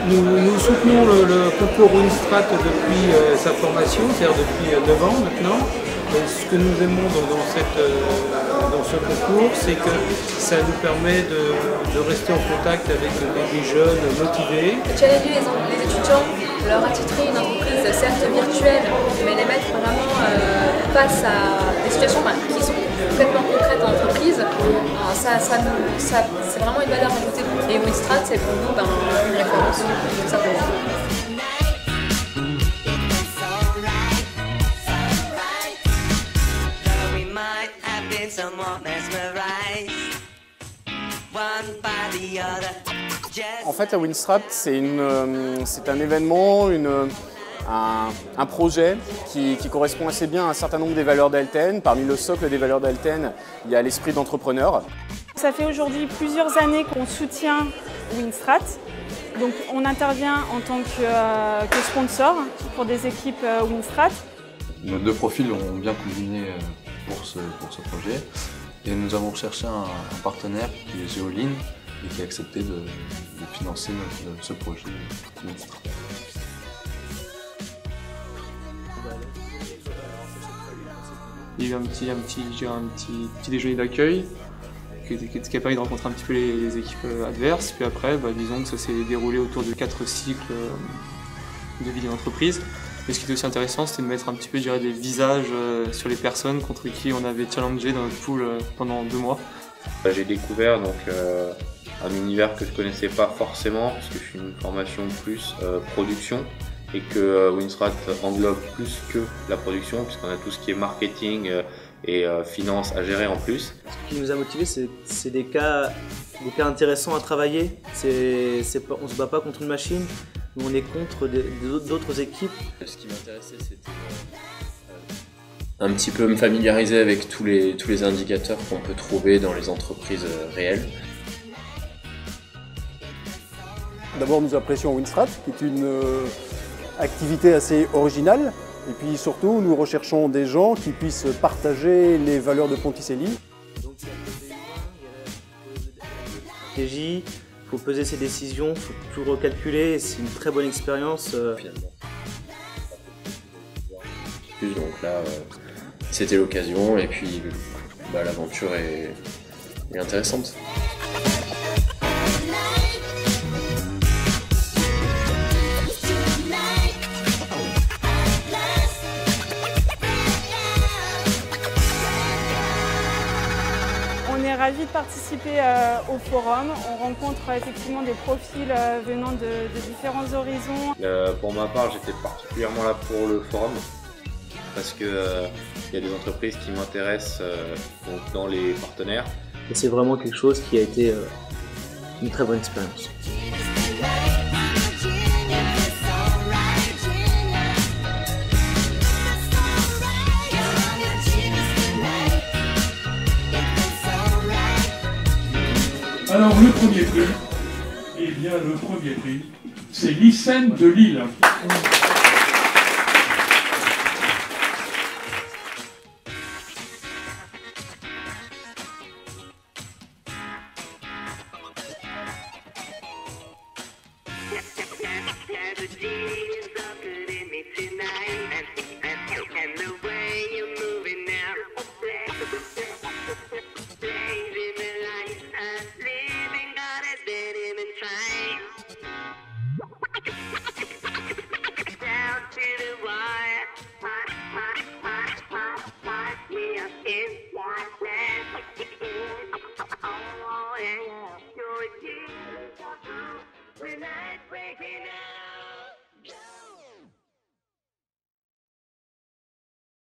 Nous soutenons le concours Winstrat depuis sa formation, c'est-à-dire depuis 9 ans maintenant. Et ce que nous aimons dans ce concours, c'est que ça nous permet de rester en contact avec des jeunes motivés. Challenger les étudiants, leur attitrer une entreprise certes virtuelle, mais les mettre vraiment face à des situations qui sont complètement concrètes en entreprise, c'est vraiment une valeur ajoutée. Et Winstrat, c'est pour nous une référence, tout simplement. En fait, la Winstrat, c'est un événement, un projet qui correspond assez bien à un certain nombre des valeurs d'Alten. Parmi le socle des valeurs d'Alten, il y a l'esprit d'entrepreneur. Ça fait aujourd'hui plusieurs années qu'on soutient Winstrat. Donc on intervient en tant que sponsor pour des équipes Winstrat. Nos deux profils ont bien combiné pour ce projet et nous avons recherché un partenaire qui est Géoline et qui a accepté de financer ce projet. Il y a eu un petit déjeuner d'accueil qui a permis de rencontrer un petit peu les équipes adverses. Puis après, disons que ça s'est déroulé autour de 4 cycles de vie d'entreprise. Et ce qui était aussi intéressant, c'était de mettre un petit peu, je dirais, des visages sur les personnes contre qui on avait challengé dans notre pool pendant 2 mois. J'ai découvert donc un univers que je connaissais pas forcément, parce que je suis une formation plus production, et que Winstrat englobe plus que la production, puisqu'on a tout ce qui est marketing et finance à gérer en plus. Ce qui nous a motivés, c'est des cas intéressants à travailler. On ne se bat pas contre une machine, mais on est contre d'autres équipes. Ce qui m'intéressait, c'était un petit peu me familiariser avec tous les indicateurs qu'on peut trouver dans les entreprises réelles. D'abord, nous apprécions Winstrat, qui est une activité assez originale. Et puis surtout, nous recherchons des gens qui puissent partager les valeurs de Ponticelli. Il faut peser ses décisions, il faut tout recalculer, c'est une très bonne expérience. Donc là, c'était l'occasion et puis l'aventure est intéressante. On est ravis de participer au forum. On rencontre effectivement des profils venant de différents horizons. Pour ma part, j'étais particulièrement là pour le forum, parce qu'il y a des entreprises qui m'intéressent dans les partenaires. Et c'est vraiment quelque chose qui a été une très bonne expérience. Alors le premier prix, eh bien le premier prix, c'est l'ICEN de Lille. Living God has been him and trying.